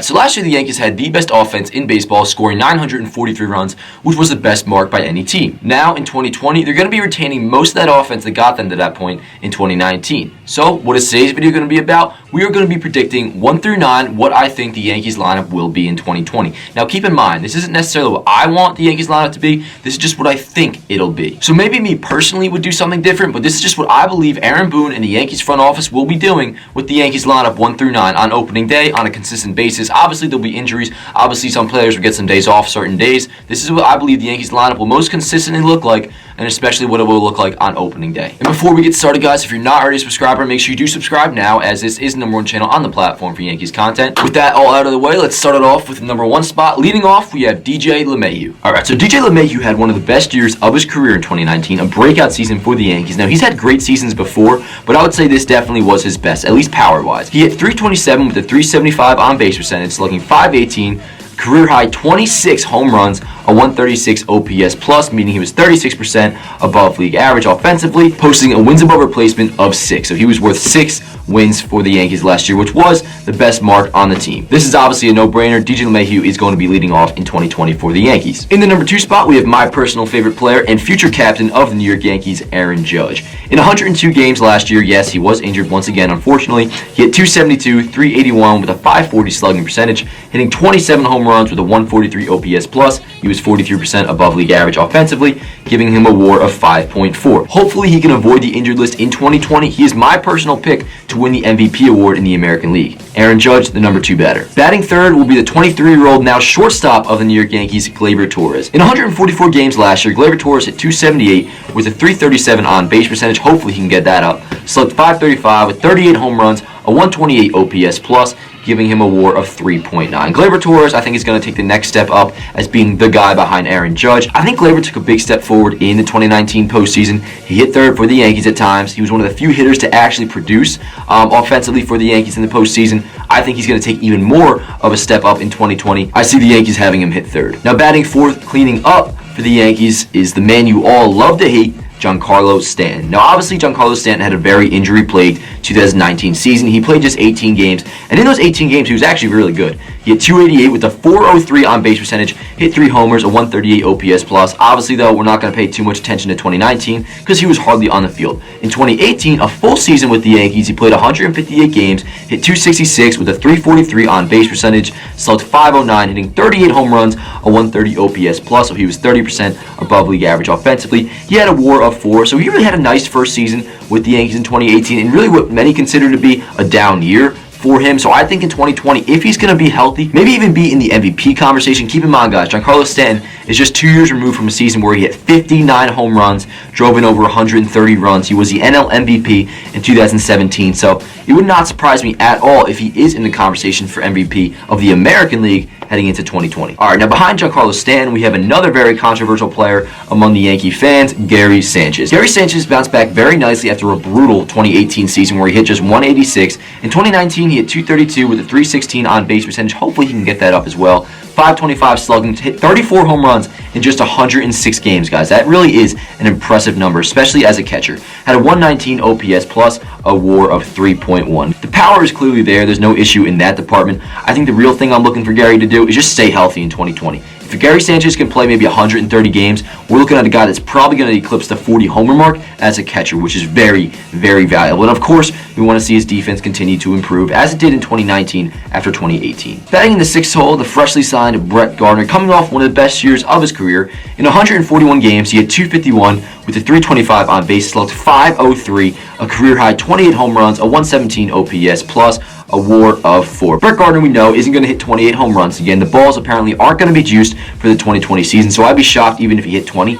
Alright, so last year the Yankees had the best offense in baseball, scoring 943 runs, which was the best mark by any team. Now, in 2020, they're going to be retaining most of that offense that got them to that point in 2019. So, what is today's video going to be about? We are going to be predicting 1 through 9 what I think the Yankees lineup will be in 2020. Now, keep in mind, this isn't necessarily what I want the Yankees lineup to be. This is just what I think it'll be. So maybe me personally would do something different, but this is just what I believe Aaron Boone and the Yankees front office will be doing with the Yankees lineup 1 through 9 on opening day on a consistent basis. Obviously, there'll be injuries. Obviously, some players will get some days off certain days. This is what I believe the Yankees lineup will most consistently look like, and especially what it will look like on opening day. And before we get started, guys, if you're not already a subscriber, make sure you do subscribe now, as this is the #1 channel on the platform for Yankees content. With that all out of the way, let's start it off with the #1 spot. Leading off, we have DJ LeMahieu. Alright, so DJ LeMahieu had one of the best years of his career in 2019, a breakout season for the Yankees. Now, he's had great seasons before, but I would say this definitely was his best, at least power-wise. He hit .327 with a .375 on-base percentage, slugging .518, career high 26 home runs, a .136 OPS plus, meaning he was 36% above league average offensively, posting a wins above replacement of 6. So he was worth 6 wins for the Yankees last year, which was the best mark on the team. This is obviously a no-brainer. DJ LeMahieu is going to be leading off in 2020 for the Yankees. In the #2 spot, we have my personal favorite player and future captain of the New York Yankees, Aaron Judge. In 102 games last year, yes, he was injured once again, unfortunately. He hit .272, .381 with a .540 slugging percentage, hitting 27 home runs with a .143 OPS plus. He was 43% above league average offensively, giving him a WAR of 5.4. Hopefully, he can avoid the injured list in 2020. He is my personal pick to win the MVP award in the American League. Aaron Judge, the #2 batter. Batting third will be the 23-year-old now shortstop of the New York Yankees, Gleyber Torres. In 144 games last year, Gleyber Torres hit .278 with a .337 on-base percentage. Hopefully, he can get that up. Slugged .535 with 38 home runs, a .128 OPS plus, giving him a WAR of 3.9. Gleyber Torres, I think, is going to take the next step up as being the guy behind Aaron Judge. I think Gleyber took a big step forward in the 2019 postseason. He hit third for the Yankees at times. He was one of the few hitters to actually produce offensively for the Yankees in the postseason. I think he's going to take even more of a step up in 2020. I see the Yankees having him hit third. Now, batting fourth, cleaning up for the Yankees, is the man you all love to hate, Giancarlo Stanton. Now, obviously, Giancarlo Stanton had a very injury-plagued 2019 season. He played just 18 games, and in those 18 games, he was actually really good. He hit .288 with a .403 on-base percentage, hit 3 homers, a .138 OPS plus. Obviously, though, we're not going to pay too much attention to 2019 because he was hardly on the field. In 2018, a full season with the Yankees, he played 158 games, hit .266 with a .343 on-base percentage, slugged .509, hitting 38 home runs, a .130 OPS plus, so he was 30% above league average offensively. He had a WAR of 4, so he really had a nice first season with the Yankees in 2018, and really what many consider to be a down year for him. So I think in 2020, if he's going to be healthy, maybe even be in the MVP conversation. Keep in mind, guys, Giancarlo Stanton is just 2 years removed from a season where he hit 59 home runs, drove in over 130 runs. He was the NL MVP in 2017. So it would not surprise me at all if he is in the conversation for MVP of the American League heading into 2020. All right, now behind Giancarlo Stanton, we have another very controversial player among the Yankee fans, Gary Sanchez. Gary Sanchez bounced back very nicely after a brutal 2018 season where he hit just .186. In 2019, he hit .232 with a .316 on-base percentage. Hopefully, he can get that up as well. .525 slugging, hit 34 home runs in just 106 games, guys. That really is an impressive number, especially as a catcher. Had a .119 OPS plus, a WAR of 3.1. The power is clearly there. There's no issue in that department. I think the real thing I'm looking for Gary to do is just stay healthy in 2020. If Gary Sanchez can play maybe 130 games, we're looking at a guy that's probably going to eclipse the 40 homer mark as a catcher, which is very, very valuable. And of course, we want to see his defense continue to improve as it did in 2019 after 2018. Batting in the 6th hole, the freshly signed Brett Gardner, coming off one of the best years of his career. In 141 games, he had .251 with a .325 on base, slugged .503, a career high 28 home runs, a .117 OPS plus, a WAR of 4. Brett Gardner, we know, isn't going to hit 28 home runs. Again, the balls apparently aren't going to be juiced for the 2020 season, so I'd be shocked even if he hit 20.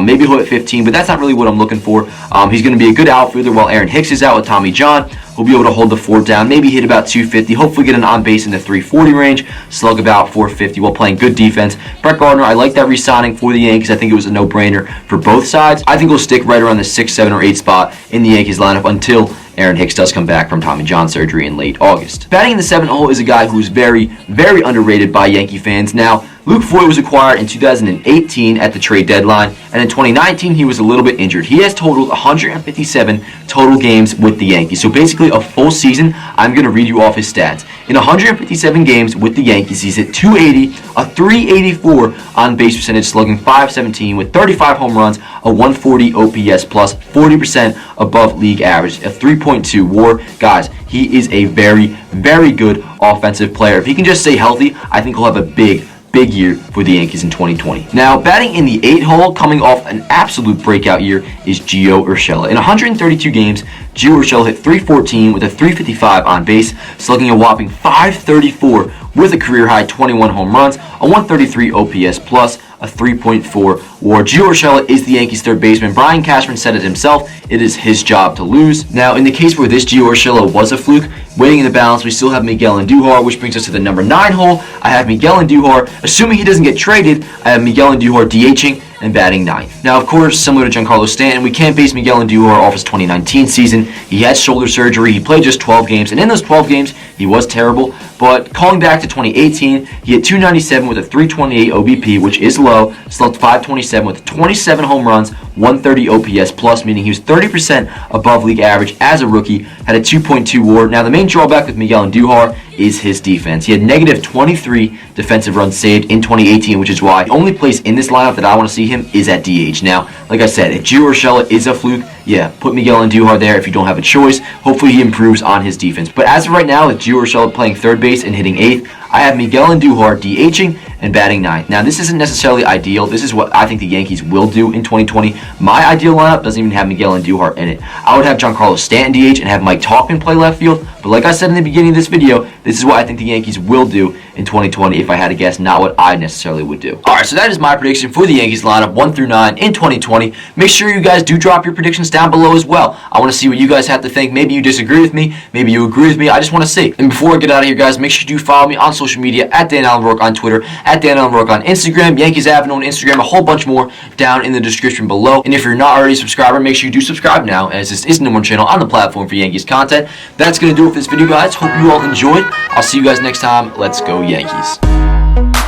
Maybe he'll hit 15, but that's not really what I'm looking for. He's going to be a good outfielder while Aaron Hicks is out with Tommy John. He'll be able to hold the fort down, maybe hit about .250, hopefully get an on-base in the .340 range, slug about .450 while playing good defense. Brett Gardner, I like that re-signing for the Yankees. I think it was a no-brainer for both sides. I think he'll stick right around the 6th, 7th, or 8th spot in the Yankees lineup until Aaron Hicks does come back from Tommy John surgery in late August. Batting in the 7th hole is a guy who's very, very underrated by Yankee fans. Now, Luke Voit was acquired in 2018 at the trade deadline, and in 2019 he was a little bit injured. He has totaled 157 total games with the Yankees. So basically a full season. I'm going to read you off his stats. In 157 games with the Yankees, he's hit .280, a .384 on base percentage, slugging .517 with 35 home runs, a .140 OPS plus, 40% above league average, a 3.2 WAR. Guys, he is a very, very good offensive player. If he can just stay healthy, I think he'll have a big year for the Yankees in 2020. Now, batting in the 8 hole, coming off an absolute breakout year, is Gio Urshela. In 132 games, Gio Urshela hit .314 with a .355 on base, slugging a whopping .534 with a career-high 21 home runs, a .133 OPS plus, a 3.4 WAR. Gio Urshela is the Yankees' third baseman. Brian Cashman said it himself. It is his job to lose. Now, in the case where this Gio Urshela was a fluke, waiting in the balance, we still have Miguel Andujar, which brings us to the number 9 hole. I have Miguel Andujar. Assuming he doesn't get traded, I have Miguel Andujar DHing and batting 9th. Now, of course, similar to Giancarlo Stanton, we can't base Miguel Andujar off his 2019 season. He had shoulder surgery. He played just 12 games, and in those 12 games, he was terrible. But calling back to 2018, he hit .297 with a .328 OBP, which is low, slugged .527 with 27 home runs, .130 OPS plus, meaning he was 30% above league average as a rookie, had a 2.2 WAR. Now, the main drawback with Miguel Andujar is his defense. He had negative 23 defensive runs saved in 2018, which is why the only place in this lineup that I want to see him is at DH. Now, like I said, if Gio Urshela is a fluke, yeah, put Miguel Andujar there if you don't have a choice. Hopefully he improves on his defense. But as of right now, with Gio Urshela playing third base and hitting 8th, I have Miguel Andujar DHing and batting 9th. Now, this isn't necessarily ideal. This is what I think the Yankees will do in 2020. My ideal lineup doesn't even have Miguel Andujar in it. I would have Giancarlo Stanton DH and have Mike Tauchman play left field. But like I said in the beginning of this video, this is what I think the Yankees will do in 2020 if I had to guess, not what I necessarily would do. Alright, so that is my prediction for the Yankees lineup 1 through 9 in 2020. Make sure you guys do drop your predictions down below as well. I want to see what you guys have to think. Maybe you disagree with me. Maybe you agree with me. I just want to see. And before I get out of here, guys, make sure you do follow me on social media at Dan Allen Rourke on Twitter, at Dan Allen Rourke on Instagram, Yankees Avenue on Instagram, a whole bunch more down in the description below. And if you're not already a subscriber, make sure you do subscribe now, as this is the number 1 channel on the platform for Yankees content. That's going to do it for this video, guys. Hope you all enjoyed. I'll see you guys next time. Let's go, Yankees.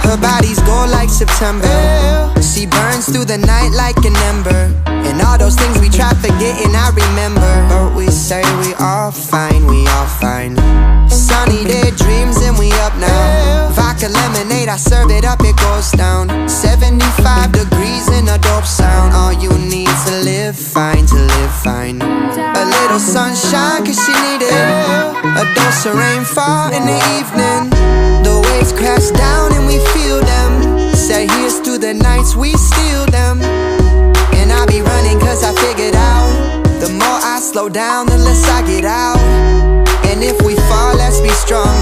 Her body's gold like September. She burns through the night like an ember. And all those things we try forgetting, I remember. But we say we all fine, we all fine. Sunny day dreams and we up now. Vodka lemonade, I serve it up, it goes down. 75 degrees in a dope sound. All you need to live fine, to live fine. A little sunshine, cause she need it. A dose of rainfall in the evening. The waves crash down and we feel them. Say here's to the nights we steal them. And I'll be running cause I figured out, the more I slow down, the less I get out. And if we fall, let's be strong.